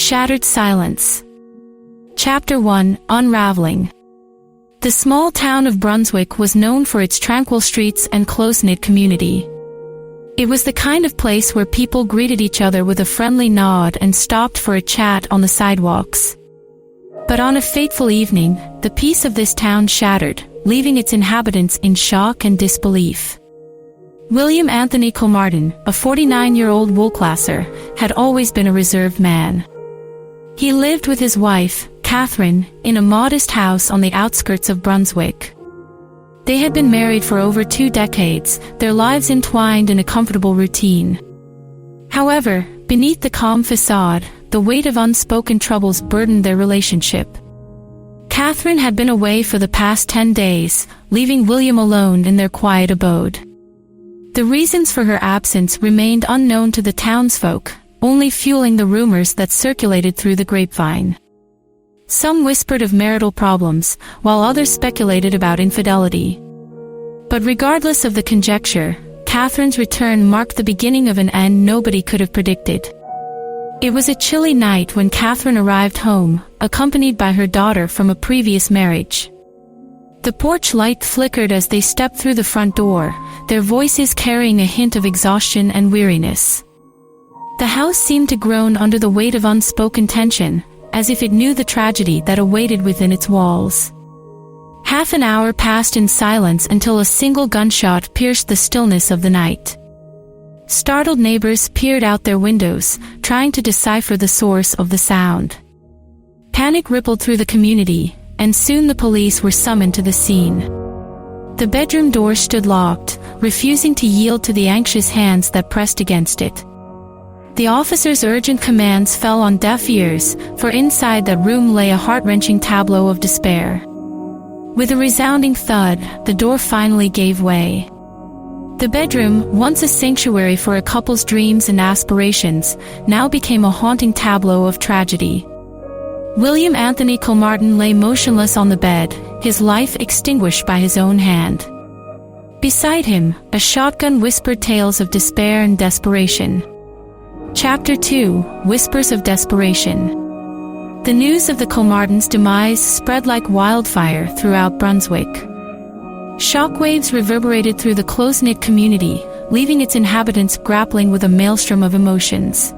Shattered Silence. Chapter 1: Unraveling. The small town of Brunswick was known for its tranquil streets and close-knit community. It was the kind of place where people greeted each other with a friendly nod and stopped for a chat on the sidewalks. But on a fateful evening, the peace of this town shattered, leaving its inhabitants in shock and disbelief. William Anthony Kilmartin, a 49-year-old woolclasser, had always been a reserved man. He lived with his wife, Catherine, in a modest house on the outskirts of Brunswick. They had been married for over 2 decades, their lives entwined in a comfortable routine. However, beneath the calm facade, the weight of unspoken troubles burdened their relationship. Catherine had been away for the past 10 days, leaving William alone in their quiet abode. The reasons for her absence remained unknown to the townsfolk, only fueling the rumors that circulated through the grapevine. Some whispered of marital problems, while others speculated about infidelity. But regardless of the conjecture, Catherine's return marked the beginning of an end nobody could have predicted. It was a chilly night when Catherine arrived home, accompanied by her daughter from a previous marriage. The porch light flickered as they stepped through the front door, their voices carrying a hint of exhaustion and weariness. The house seemed to groan under the weight of unspoken tension, as if it knew the tragedy that awaited within its walls. Half an hour passed in silence until a single gunshot pierced the stillness of the night. Startled neighbors peered out their windows, trying to decipher the source of the sound. Panic rippled through the community, and soon the police were summoned to the scene. The bedroom door stood locked, refusing to yield to the anxious hands that pressed against it. The officers' urgent commands fell on deaf ears, for inside that room lay a heart-wrenching tableau of despair. With a resounding thud, the door finally gave way. The bedroom, once a sanctuary for a couple's dreams and aspirations, now became a haunting tableau of tragedy. William Anthony Kilmartin lay motionless on the bed, his life extinguished by his own hand. Beside him, a shotgun whispered tales of despair and desperation. Chapter 2: Whispers of Desperation. The news of the Kilmartins' demise spread like wildfire throughout Brunswick. Shockwaves reverberated through the close-knit community, leaving its inhabitants grappling with a maelstrom of emotions.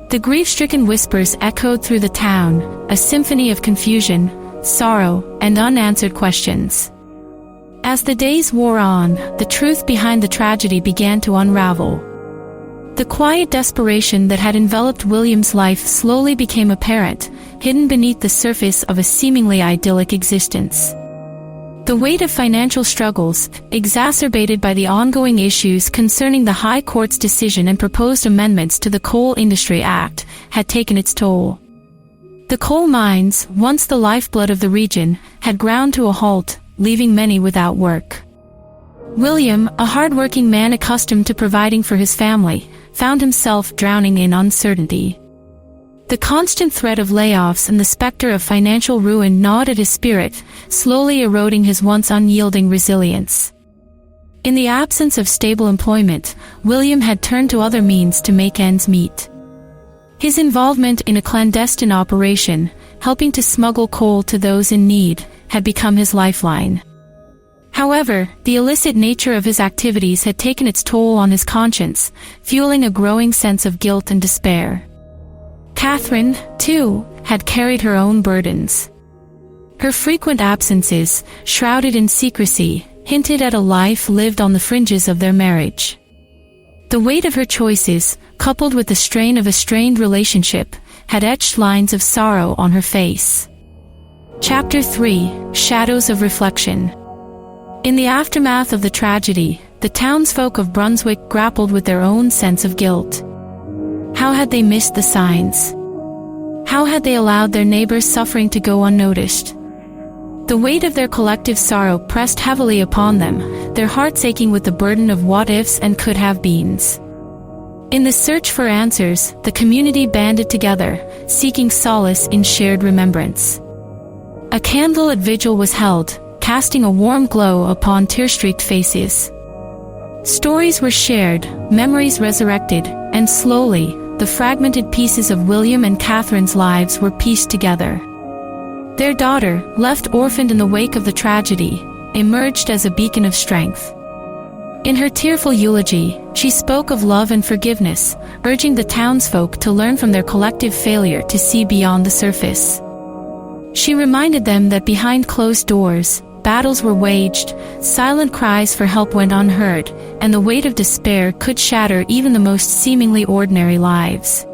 The grief-stricken whispers echoed through the town, a symphony of confusion, sorrow, and unanswered questions. As the days wore on, the truth behind the tragedy began to unravel. The quiet desperation that had enveloped William's life slowly became apparent, hidden beneath the surface of a seemingly idyllic existence. The weight of financial struggles, exacerbated by the ongoing issues concerning the High Court's decision and proposed amendments to the Coal Industry Act, had taken its toll. The coal mines, once the lifeblood of the region, had ground to a halt, leaving many without work. William, a hard-working man accustomed to providing for his family, found himself drowning in uncertainty. The constant threat of layoffs and the specter of financial ruin gnawed at his spirit, slowly eroding his once unyielding resilience. In the absence of stable employment, William had turned to other means to make ends meet. His involvement in a clandestine operation, helping to smuggle coal to those in need, had become his lifeline. However, the illicit nature of his activities had taken its toll on his conscience, fueling a growing sense of guilt and despair. Catherine, too, had carried her own burdens. Her frequent absences, shrouded in secrecy, hinted at a life lived on the fringes of their marriage. The weight of her choices, coupled with the strain of a strained relationship, had etched lines of sorrow on her face. Chapter 3: Shadows of Reflection. In the aftermath of the tragedy, the townsfolk of Brunswick grappled with their own sense of guilt. How had they missed the signs? How had they allowed their neighbors' suffering to go unnoticed? The weight of their collective sorrow pressed heavily upon them, their hearts aching with the burden of what-ifs and could-have-beens. In the search for answers, the community banded together, seeking solace in shared remembrance. A candlelit vigil was held, casting a warm glow upon tear-streaked faces. Stories were shared, memories resurrected, and slowly, the fragmented pieces of William and Catherine's lives were pieced together. Their daughter, left orphaned in the wake of the tragedy, emerged as a beacon of strength. In her tearful eulogy, she spoke of love and forgiveness, urging the townsfolk to learn from their collective failure to see beyond the surface. She reminded them that behind closed doors, battles were waged, silent cries for help went unheard, and the weight of despair could shatter even the most seemingly ordinary lives.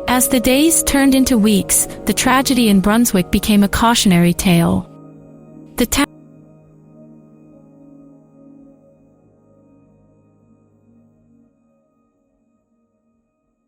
As the days turned into weeks, the tragedy in Brunswick became a cautionary tale. The